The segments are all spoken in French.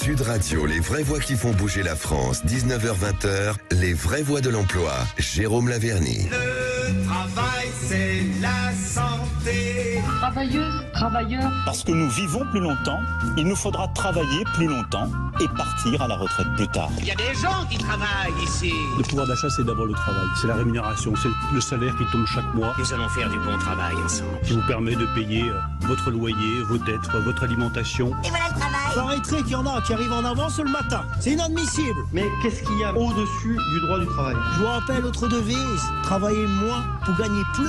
Sud Radio, les vraies voix qui font bouger la France, 19h-20h, les vraies voix de l'emploi. Jérôme Laverny. Le travail, c'est la santé. Travailleuses, travailleurs. Parce que nous vivons plus longtemps, il nous faudra travailler plus longtemps et partir à la retraite plus tard. Il y a des gens qui travaillent ici. Le pouvoir d'achat, c'est d'abord le travail, c'est la rémunération, c'est le salaire qui tombe chaque mois. Nous allons faire du bon travail ensemble. Qui vous permet de payer votre loyer, vos dettes, votre alimentation. Et voilà le travail. J'arrêterai qu'il y en a qui arrivent en avance le matin. C'est inadmissible. Mais qu'est-ce qu'il y a au-dessus du droit du travail? Je vous rappelle notre devise, travailler moins pour gagner plus.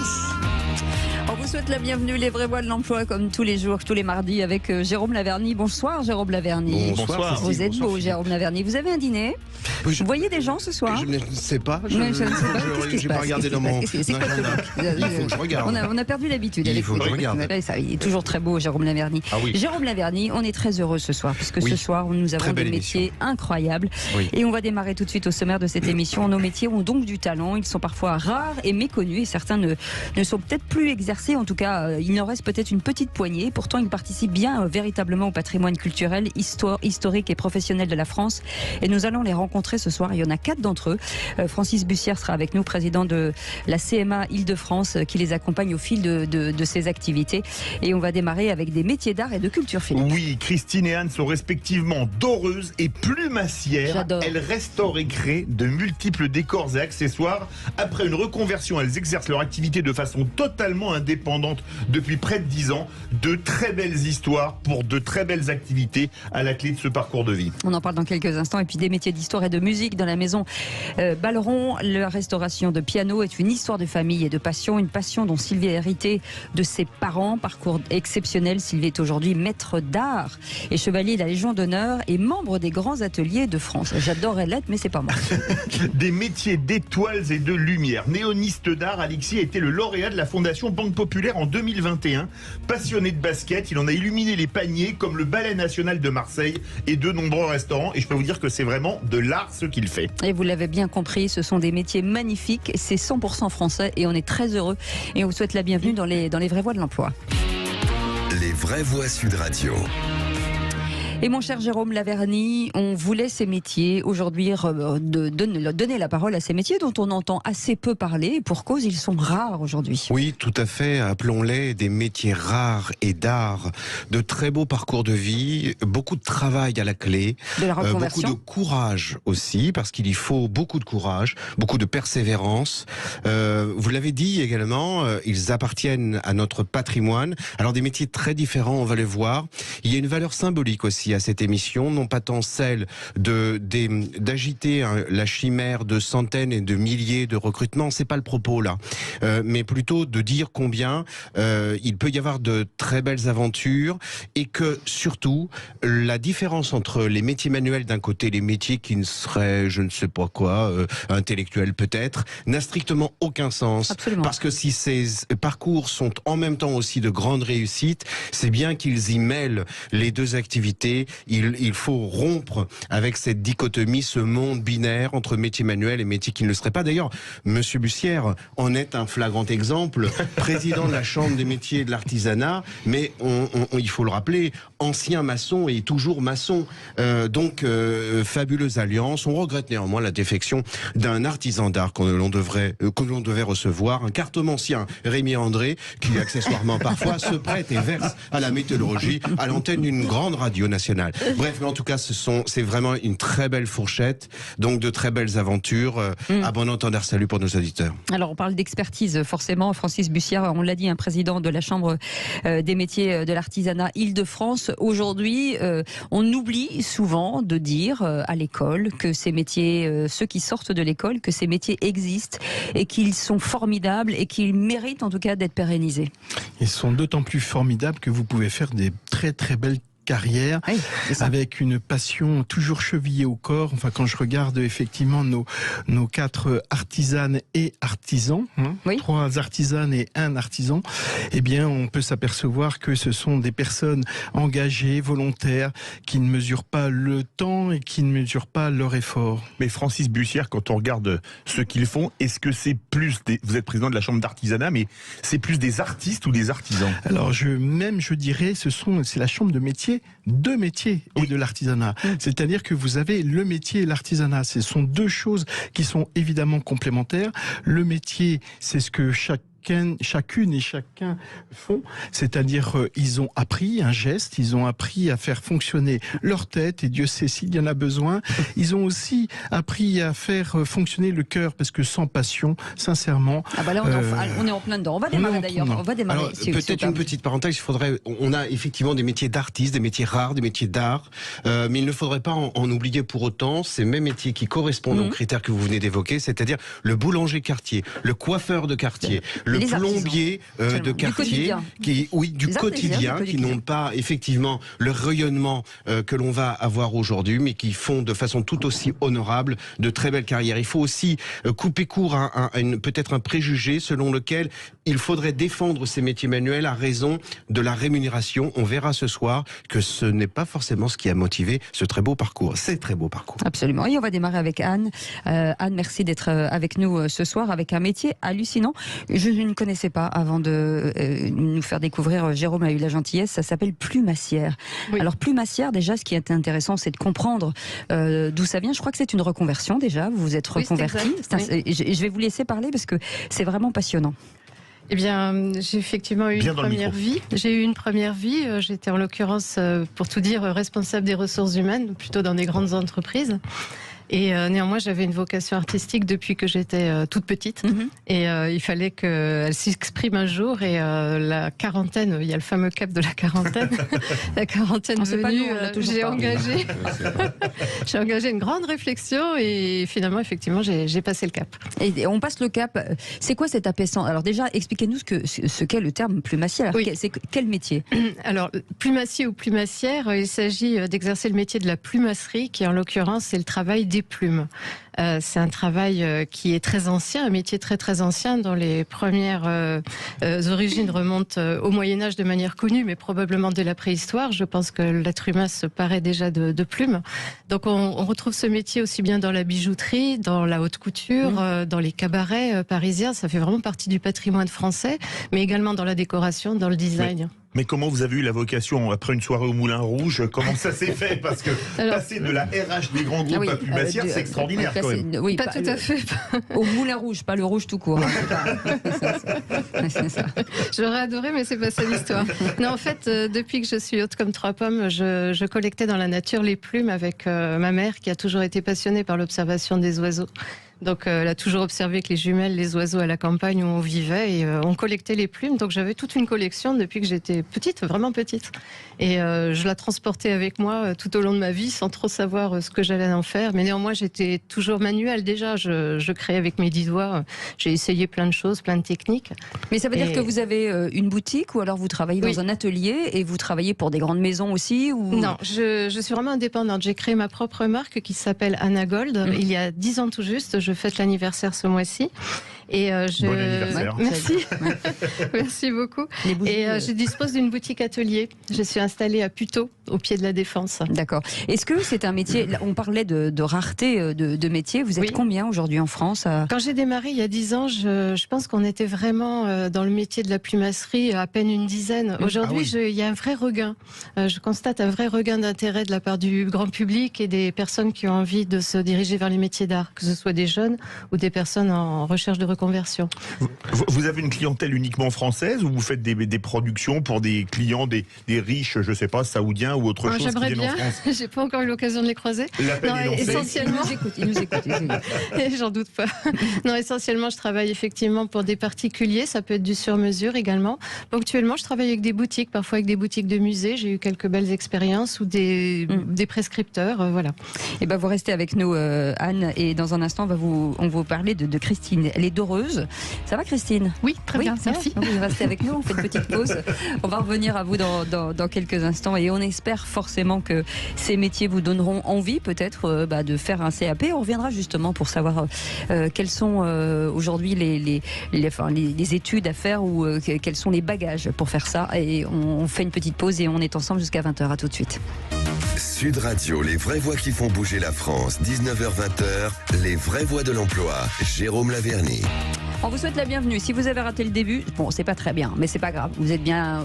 On vous souhaite la bienvenue, les vraies voix de l'emploi, comme tous les jours, tous les mardis, avec Jérôme Laverny. Bonsoir, Jérôme Laverny. Bonsoir. Vous êtes beau, Jérôme Laverny. Vous avez un dîner? Oui, Vous voyez des gens ce soir? Je ne sais pas. Je ne sais pas. Je n'ai pas regardé dans mon C'est quoi agenda. Il faut que je regarde. On a perdu l'habitude. Il faut que je regarde. Il est toujours très beau, Jérôme Laverny. Ah oui. Jérôme Laverny, on est très heureux ce soir, puisque ce soir, nous avons des métiers incroyables. Oui. Et on va démarrer tout de suite au sommaire de cette émission. Nos métiers ont donc du talent. Ils sont parfois rares et méconnus. Et certains ne sont peut-être plus exercés. En tout cas, il en reste peut-être une petite poignée. Pourtant, ils participent bien véritablement au patrimoine culturel, historique et professionnel de la France. Et nous allons les rencontrer ce soir. Il y en a 4 d'entre eux. Francis Bussière sera avec nous, président de la CMA Île-de-France, qui les accompagne au fil de ses activités. Et on va démarrer avec des métiers d'art et de culture, Philippe. Oui, Christine et Anne sont respectivement doreuses et plumassières. J'adore. Elles restaurent et créent de multiples décors et accessoires. Après une reconversion, elles exercent leur activité de façon totalement indépendante depuis près de 10 ans. De très belles histoires pour de très belles activités à la clé de ce parcours de vie. On en parle dans quelques instants. Et puis des métiers d'histoire et de musique dans la maison Balleron. La restauration de piano est une histoire de famille et de passion. Une passion dont Sylvie a hérité de ses parents. Parcours exceptionnel. Sylvie est aujourd'hui maître d'art et chevalier de la Légion d'honneur et membre des grands ateliers de France. J'adorerais l'être, mais c'est pas moi. Des métiers d'étoiles et de lumière. Néoniste d'art, Alexis a été le lauréat de la Fondation Banque Populaire en 2021. Passionné de basket, il en a illuminé les paniers comme le Ballet National de Marseille et de nombreux restaurants. Et je peux vous dire que c'est vraiment de l'art ce qu'il fait. Et vous l'avez bien compris, ce sont des métiers magnifiques. C'est 100% français et on est très heureux. Et on vous souhaite la bienvenue dans les vraies voies de l'emploi. Les vraies voix Sud Radio. Et mon cher Jérôme Laverny, on voulait ces métiers aujourd'hui donner la parole à ces métiers dont on entend assez peu parler. Et pour cause, ils sont rares aujourd'hui. Oui, tout à fait. Appelons-les des métiers rares et d'art. De très beaux parcours de vie, beaucoup de travail à la clé. De la reconversion. Beaucoup de courage aussi, parce qu'il y faut beaucoup de courage, beaucoup de persévérance. Vous l'avez dit également, ils appartiennent à notre patrimoine. Alors des métiers très différents, on va les voir. Il y a une valeur symbolique aussi à cette émission, non pas tant celle d'agiter la chimère de centaines et de milliers de recrutements, c'est pas le propos là, mais plutôt de dire combien il peut y avoir de très belles aventures et que surtout la différence entre les métiers manuels d'un côté, les métiers qui ne seraient je ne sais pas quoi, intellectuels peut-être, n'a strictement aucun sens. Absolument. Parce que si ces parcours sont en même temps aussi de grandes réussites, c'est bien qu'ils y mêlent les deux activités. Il faut rompre avec cette dichotomie, ce monde binaire entre métiers manuels et métiers qui ne le seraient pas. D'ailleurs, Monsieur Bussière en est un flagrant exemple, président de la Chambre des métiers et de l'artisanat, mais il faut le rappeler, ancien maçon et toujours maçon. Donc, fabuleuse alliance. On regrette néanmoins la défection d'un artisan d'art que l'on devait recevoir, un cartomancien, Rémi André, qui accessoirement parfois se prête et verse à la météorologie à l'antenne d'une grande radio nationale. Bref, mais en tout cas, c'est vraiment une très belle fourchette, donc de très belles aventures. À bon entendeur, salut pour nos auditeurs. Alors, on parle d'expertise, forcément. Francis Bussière, on l'a dit, un président de la Chambre des métiers de l'artisanat Île-de-France. Aujourd'hui, on oublie souvent de dire à l'école que ces métiers, ceux qui sortent de l'école, que ces métiers existent et qu'ils sont formidables et qu'ils méritent en tout cas d'être pérennisés. Ils sont d'autant plus formidables que vous pouvez faire des très très belles carrière, oui, avec une passion toujours chevillée au corps. Enfin, quand je regarde effectivement nos 4 artisanes et artisans, oui. 3 artisanes et 1 artisan, eh bien, on peut s'apercevoir que ce sont des personnes engagées, volontaires, qui ne mesurent pas le temps et qui ne mesurent pas leur effort. Mais Francis Bussière, quand on regarde ce qu'ils font, est-ce que c'est plus vous êtes président de la Chambre d'artisanat, mais c'est plus des artistes ou des artisans? Alors, je dirais, c'est la Chambre de métier avez deux métiers et de l'artisanat. C'est-à-dire que vous avez le métier et l'artisanat. Ce sont deux choses qui sont évidemment complémentaires. Le métier, c'est ce que chacune et chacun font, c'est-à-dire ils ont appris un geste, ils ont appris à faire fonctionner leur tête, et Dieu sait s'il y en a besoin. Ils ont aussi appris à faire fonctionner le cœur, parce que sans passion, sincèrement... Ah bah là, on est en plein dedans. On va démarrer d'ailleurs. On va démarrer. Alors, peut-être une petite parenthèse, on a effectivement des métiers d'artistes, des métiers rares, des métiers d'art, mais il ne faudrait pas en oublier pour autant ces mêmes métiers qui correspondent aux critères que vous venez d'évoquer, c'est-à-dire le boulanger quartier, le coiffeur de quartier, le plombier de quartier, du quotidien, qui n'ont pas effectivement le rayonnement que l'on va avoir aujourd'hui, mais qui font de façon tout aussi honorable de très belles carrières. Il faut aussi couper court à peut-être un préjugé selon lequel il faudrait défendre ces métiers manuels à raison de la rémunération. On verra ce soir que ce n'est pas forcément ce qui a motivé ce très beau parcours. C'est très beau parcours. Absolument. Et on va démarrer avec Anne. Anne, merci d'être avec nous ce soir avec un métier hallucinant. Je ne connaissais pas avant de nous faire découvrir. Jérôme a eu la gentillesse. Ça s'appelle plumassière. Oui. Alors plumassière, déjà, ce qui est intéressant, c'est de comprendre d'où ça vient. Je crois que c'est une reconversion déjà. Vous vous êtes reconverti. Je vais vous laisser parler parce que c'est vraiment passionnant. Eh bien, j'ai effectivement eu une première vie. J'ai eu une première vie. J'étais en l'occurrence, pour tout dire, responsable des ressources humaines, plutôt dans des grandes entreprises. Et néanmoins, j'avais une vocation artistique depuis que j'étais toute petite. Et il fallait qu'elle s'exprime un jour. Et la quarantaine, il y a le fameux cap de la quarantaine. La quarantaine venue, j'ai engagé une grande réflexion. Et finalement, effectivement, j'ai passé le cap. Et on passe le cap. C'est quoi cet apaisant? Alors déjà, expliquez-nous ce qu'est le terme plumassière. Alors, c'est quel métier? Alors, plumassier ou plumassière, il s'agit d'exercer le métier de la plumasserie, qui en l'occurrence, c'est le travail des plumes. C'est un travail qui est très ancien, un métier très très ancien, dont les premières origines remontent au Moyen-Âge de manière connue, mais probablement dès la préhistoire. Je pense que l'être humain se parait déjà de plumes. Donc on retrouve ce métier aussi bien dans la bijouterie, dans la haute couture, dans les cabarets parisiens. Ça fait vraiment partie du patrimoine français, mais également dans la décoration, dans le design. Mais comment vous avez eu la vocation, après une soirée au Moulin Rouge, comment ça s'est fait? Parce que passer de la RH des grands groupes à plumassière, c'est extraordinaire quand même. Oui, pas tout à fait. Au Moulin Rouge, pas le rouge tout court. C'est ça. J'aurais adoré, mais c'est pas ça l'histoire. Non, en fait, depuis que je suis haute comme trois pommes, je collectais dans la nature les plumes avec ma mère, qui a toujours été passionnée par l'observation des oiseaux. Donc elle a toujours observé que les jumelles, les oiseaux à la campagne où on vivait, et on collectait les plumes. Donc j'avais toute une collection depuis que j'étais petite, vraiment petite. Et je la transportais avec moi tout au long de ma vie sans trop savoir ce que j'allais en faire. Mais néanmoins, j'étais toujours manuelle déjà. Je créais avec mes 10 doigts. J'ai essayé plein de choses, plein de techniques. Mais ça veut dire que vous avez une boutique, ou alors vous travaillez dans un atelier, et vous travaillez pour des grandes maisons aussi ou... Non, je suis vraiment indépendante. J'ai créé ma propre marque qui s'appelle Anna Gold. Il y a 10 ans tout juste. Je fête l'anniversaire ce mois-ci. Et bon anniversaire. Merci. Merci beaucoup. Et je dispose d'une boutique atelier. Je suis installée à Puteaux, au pied de la Défense. D'accord. Est-ce que c'est un métier, on parlait de rareté de métiers, vous êtes combien aujourd'hui en France? Quand j'ai démarré il y a 10 ans, je pense qu'on était vraiment dans le métier de la plumasserie à peine une dizaine. Aujourd'hui, il y a un vrai regain. Je constate un vrai regain d'intérêt de la part du grand public et des personnes qui ont envie de se diriger vers les métiers d'art, que ce soit des jeunes ou des personnes en recherche de reconversion. Vous avez une clientèle uniquement française, ou vous faites des productions pour des clients, des riches, je ne sais pas, saoudiens ou autre chose? J'aimerais bien, j'ai pas encore eu l'occasion de les croiser. L'appel est lancé. Essentiellement, ils nous écoutent. J'en doute pas. Non, essentiellement, je travaille effectivement pour des particuliers, ça peut être du sur-mesure également. Ponctuellement, je travaille avec des boutiques, parfois avec des boutiques de musées. J'ai eu quelques belles expériences, ou des prescripteurs, voilà. Et ben vous restez avec nous, Anne, et dans un instant, on va vous parler de Christine. Elle est doreuse. Ça va, Christine? Oui, très bien, merci. Vous restez avec nous, on fait une petite pause. On va revenir à vous dans quelques instants, et on espère forcément que ces métiers vous donneront envie peut-être de faire un CAP. On reviendra justement pour savoir quelles sont aujourd'hui les études à faire, ou quels sont les bagages pour faire ça. Et on fait une petite pause et on est ensemble jusqu'à 20h. À tout de suite. Sud Radio, les vraies voix qui font bouger la France, 19h-20h, les vraies voix de l'emploi, Jérôme Laverny. On vous souhaite la bienvenue. Si vous avez raté le début, bon, c'est pas très bien, mais c'est pas grave. Vous êtes bien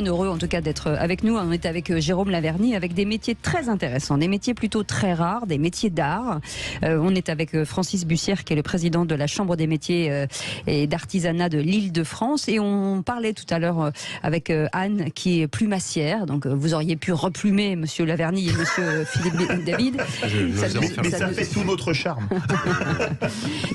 heureux, en tout cas, d'être avec nous. On est avec Jérôme Laverny, avec des métiers très intéressants, des métiers plutôt très rares, des métiers d'art. On est avec Francis Bussière, qui est le président de la Chambre des métiers et d'artisanat de l'Île-de-France. Et on parlait tout à l'heure avec Anne, qui est plumassière. Donc, vous auriez pu replumer Monsieur Laverny et Monsieur Philippe David. Mais ça fait tout notre charme.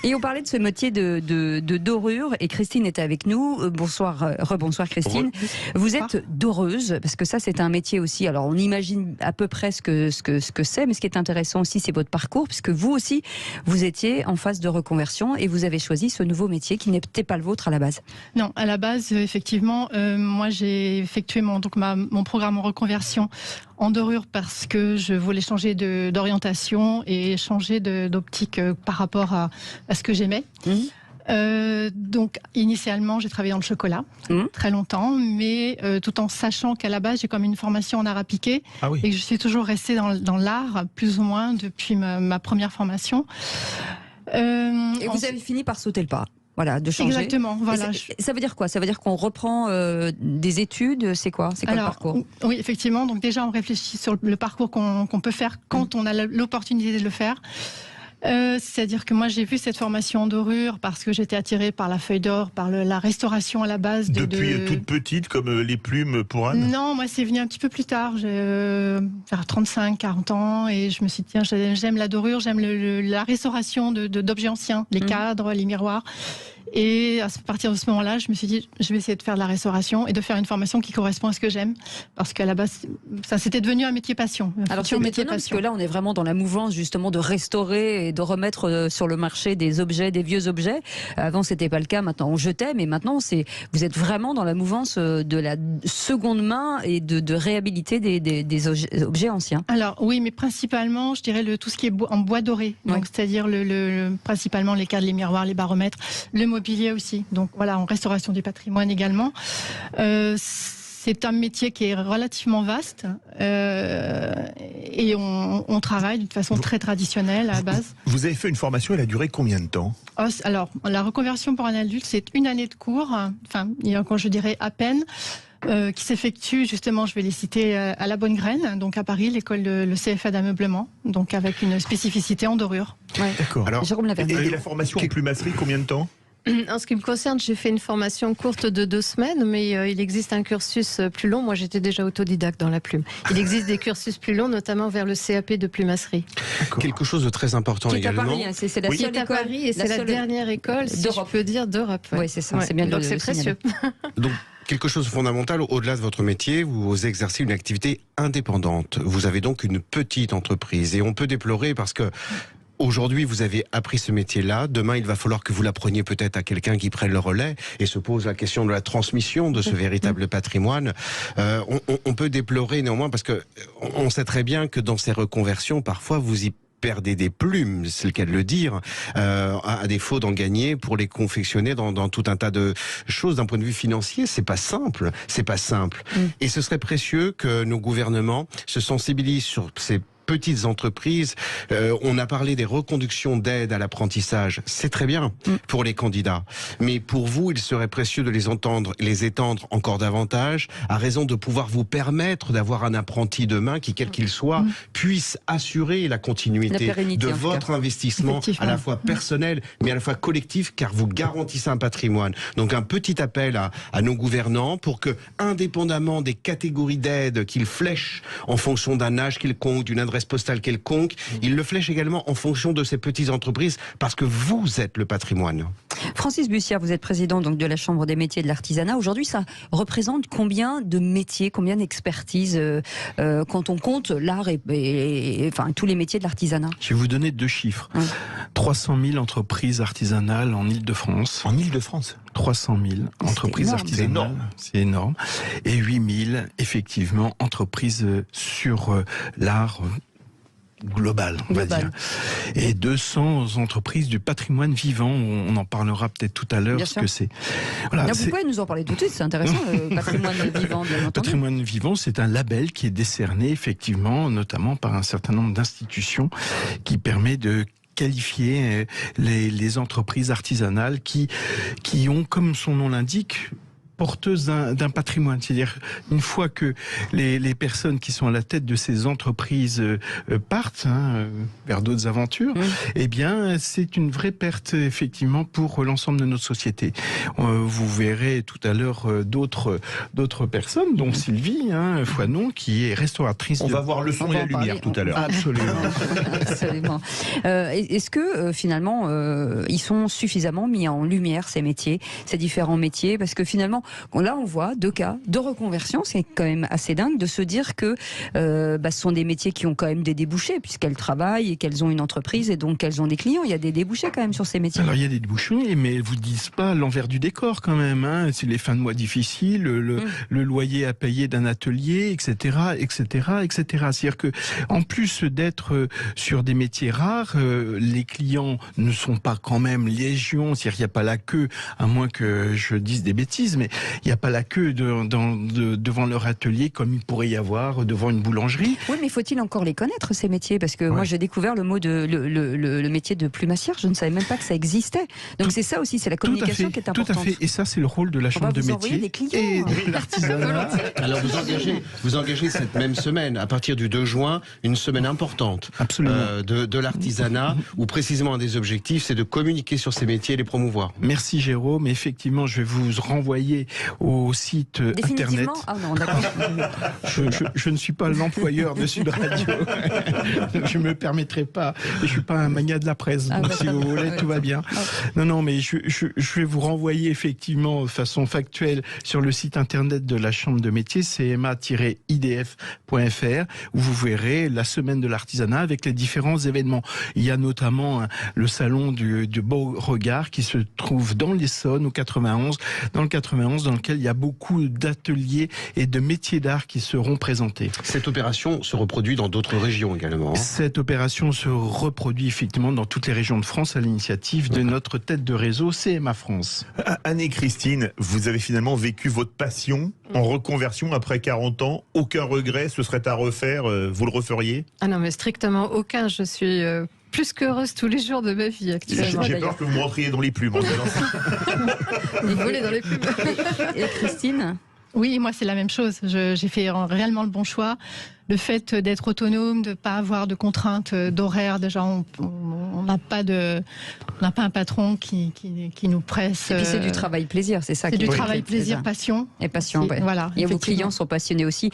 Et on parlait de ce métier de dorure, et Christine était avec nous. Bonsoir, rebonsoir Christine. Vous êtes doreuse, parce que ça c'est un métier aussi, alors on imagine à peu près ce que c'est, mais ce qui est intéressant aussi c'est votre parcours, puisque vous aussi vous étiez en phase de reconversion et vous avez choisi ce nouveau métier qui n'était pas le vôtre à la base. Non, à la base effectivement, moi j'ai effectué mon programme en reconversion en dorure parce que je voulais changer d'orientation et changer d'optique par rapport à ce que j'aimais. Donc initialement j'ai travaillé dans le chocolat très longtemps, mais tout en sachant qu'à la base j'ai comme une formation en art appliqué et que je suis toujours restée dans l'art plus ou moins depuis ma première formation. Et vous avez fini par sauter le pas. Voilà, de changer. Exactement. Voilà. Ça veut dire quoi? Ça veut dire qu'on reprend des études? C'est quoi le parcours? Oui, effectivement. Donc déjà, on réfléchit sur le parcours qu'on peut faire quand on a l'opportunité de le faire. C'est-à-dire que moi j'ai vu cette formation en dorure parce que j'étais attirée par la feuille d'or, par la restauration à la base. Depuis toute petite, comme les plumes pour Anne? Non, moi c'est venu un petit peu plus tard, vers 35, 40 ans, et je me suis dit tiens, j'aime la dorure, j'aime la restauration d'objets anciens, les cadres, les miroirs. Et à partir de ce moment-là, je me suis dit, je vais essayer de faire de la restauration et de faire une formation qui correspond à ce que j'aime. Parce qu'à la base, ça c'était devenu un métier passion. Alors c'est étonnant parce que là, on est vraiment dans la mouvance justement de restaurer et de remettre sur le marché des objets, des vieux objets. Avant, c'était pas le cas. Maintenant, on jetait, mais maintenant, vous êtes vraiment dans la mouvance de la seconde main et de réhabiliter des objets anciens. Alors oui, mais principalement, je dirais tout ce qui est en bois doré. Donc c'est-à-dire principalement les cadres, les miroirs, les baromètres, le mobilier aussi. Donc voilà, en restauration du patrimoine également. C'est un métier qui est relativement vaste et on travaille d'une façon très traditionnelle à la base. Vous avez fait une formation, elle a duré combien de temps? Alors, la reconversion pour un adulte, c'est 1 année de cours, enfin, quand je dirais à peine, qui s'effectue justement, je vais les citer, à la Bonne Graine, donc à Paris, l'école le CFA d'ameublement, donc avec une spécificité en dorure. Ouais. D'accord. Alors, Jérôme Laverny. Et la formation en plumasserie, combien de temps? En ce qui me concerne, j'ai fait une formation courte de 2 semaines, mais il existe un cursus plus long. Moi, j'étais déjà autodidacte dans la plume. Il existe des cursus plus longs, notamment vers le CAP de plumasserie. Quelque chose de très important également. Qui est à Paris, c'est la seule école à Paris et c'est la dernière école, si je peux dire, d'Europe. Oui, c'est ça. C'est bien. Donc c'est précieux. Donc, quelque chose de fondamental, au-delà de votre métier, vous exercez une activité indépendante. Vous avez donc une petite entreprise et on peut déplorer parce que aujourd'hui, vous avez appris ce métier-là. Demain, il va falloir que vous l'appreniez peut-être à quelqu'un qui prenne le relais et se pose la question de la transmission de ce véritable patrimoine. On peut déplorer néanmoins parce que on sait très bien que dans ces reconversions, parfois, vous y perdez des plumes, c'est le cas de le dire, à défaut d'en gagner pour les confectionner dans tout un tas de choses. D'un point de vue financier, c'est pas simple. Et ce serait précieux que nos gouvernements se sensibilisent sur ces petites entreprises. On a parlé des reconductions d'aide à l'apprentissage. C'est très bien pour les candidats. Mais pour vous, il serait précieux de les étendre encore davantage, à raison de pouvoir vous permettre d'avoir un apprenti demain qui, quel qu'il soit, puisse assurer la continuité de votre investissement, à la fois personnel, mais à la fois collectif, car vous garantissez un patrimoine. Donc un petit appel à nos gouvernants pour que, indépendamment des catégories d'aide qu'ils flèchent en fonction d'un âge quelconque, d'une adresse postale quelconque, il le flèche également en fonction de ces petites entreprises, parce que vous êtes le patrimoine. Francis Bussière, vous êtes président donc de la Chambre des métiers et de l'artisanat. Aujourd'hui, ça représente combien de métiers, combien d'expertises quand on compte l'art et enfin, tous les métiers de l'artisanat? Je vais vous donner 2 chiffres. 300 000 entreprises artisanales en Île-de-France. En Île-de-France 300 000 entreprises artisanales. C'est énorme. Et 8 000, effectivement, entreprises sur l'art global, on va dire. Et 200 entreprises du patrimoine vivant, on en parlera peut-être tout à l'heure, ce que c'est. Voilà, vous pouvez nous en parler tout de suite, c'est intéressant, le patrimoine vivant, bien entendu. Patrimoine vivant, c'est un label qui est décerné, effectivement, notamment par un certain nombre d'institutions, qui permet de qualifier les entreprises artisanales qui ont, comme son nom l'indique, porteuse d'un patrimoine. C'est-à-dire, une fois que les personnes qui sont à la tête de ces entreprises partent vers d'autres aventures, eh bien, c'est une vraie perte, effectivement, pour l'ensemble de notre société. Vous verrez tout à l'heure d'autres personnes, dont Sylvie Foinon, qui est restauratrice. On va voir le son et la lumière tout à l'heure. Absolument. Absolument. Est-ce que, finalement, ils sont suffisamment mis en lumière, ces métiers, ces différents métiers? Parce que, finalement, là, on voit 2 cas de reconversion. C'est quand même assez dingue de se dire que ce sont des métiers qui ont quand même des débouchés, puisqu'elles travaillent et qu'elles ont une entreprise et donc qu'elles ont des clients. Il y a des débouchés quand même sur ces métiers. Alors, il y a des débouchés, mais elles vous disent pas l'envers du décor quand même. C'est les fins de mois difficiles, le loyer à payer d'un atelier, etc., etc., etc. C'est-à-dire que, en plus d'être sur des métiers rares, les clients ne sont pas quand même légion. C'est-à-dire qu'il n'y a pas la queue, à moins que je dise des bêtises, mais il n'y a pas la queue devant leur atelier comme il pourrait y avoir devant une boulangerie. Oui, mais faut-il encore les connaître, ces métiers? Parce que moi, j'ai découvert le métier de plumassière. Je ne savais même pas que ça existait. Donc c'est ça aussi, c'est la communication qui est importante. Tout à fait. Et ça, c'est le rôle de la chambre de métier des clients, et de l'artisanat. Alors vous engagez cette même semaine, à partir du 2 juin, une semaine importante de l'artisanat, où précisément un des objectifs, c'est de communiquer sur ces métiers et les promouvoir. Merci Jérôme. Effectivement, je vais vous renvoyer au site internet. Ah non, d'accord. Je ne suis pas l'employeur de Sud Radio. Je me permettrai pas. Je suis pas un magnat de la presse. Donc, si vous voulez, tout va bien. Non, mais je vais vous renvoyer effectivement de façon factuelle sur le site internet de la Chambre de métier, cma-idf.fr, où vous verrez la semaine de l'artisanat avec les différents événements. Il y a notamment le salon du Beauregard qui se trouve dans l'Essonne, au 91, dans le 91, dans lequel il y a beaucoup d'ateliers et de métiers d'art qui seront présentés. Cette opération se reproduit dans d'autres régions également. Cette opération se reproduit effectivement dans toutes les régions de France à l'initiative de notre tête de réseau CMA France. Anne et Christine, vous avez finalement vécu votre passion en reconversion après 40 ans. Aucun regret, ce serait à refaire, vous le referiez? Ah non, mais strictement aucun. Je suis plus qu'heureuse tous les jours de ma vie actuellement. J'ai peur que vous me rentriez dans les plumes en disant ça. Vous volez dans les plumes. Et Christine? Oui, moi c'est la même chose. J'ai fait réellement le bon choix. Le fait d'être autonome, de ne pas avoir de contraintes d'horaire, déjà on n'a pas un patron qui nous presse. Et puis c'est du travail plaisir, c'est ça. C'est du travail plaisir, passion. Et passion, ouais. Voilà. Et vos clients sont passionnés aussi.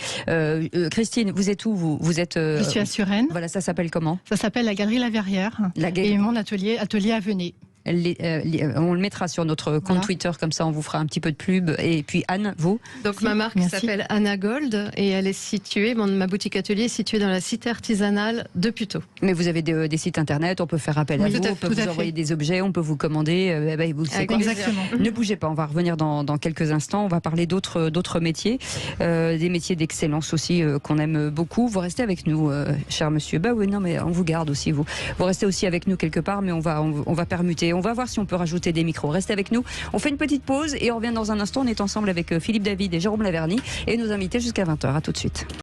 Christine, vous êtes où vous êtes Je suis à Suresnes. Voilà, ça s'appelle comment? Ça s'appelle la Galerie La Verrière. Et mon atelier à Venay. On le mettra sur notre compte Twitter, comme ça on vous fera un petit peu de pub. Et puis Anne, vous? Donc ma marque s'appelle Anna Gold et elle est située, ma boutique atelier est située dans la cité artisanale de Puteaux. Mais vous avez des sites internet, on peut faire appel à vous, on peut vous envoyer des objets, on peut vous commander. Exactement. Ne bougez pas, on va revenir dans quelques instants, on va parler d'autres métiers, des métiers d'excellence aussi qu'on aime beaucoup. Vous restez avec nous, cher monsieur. Bah oui, non mais on vous garde aussi, vous restez aussi avec nous quelque part, mais on va permuter. On va voir si on peut rajouter des micros. Restez avec nous. On fait une petite pause et on revient dans un instant. On est ensemble avec Philippe David et Jérôme Laverny et nos invités jusqu'à 20h. À tout de suite.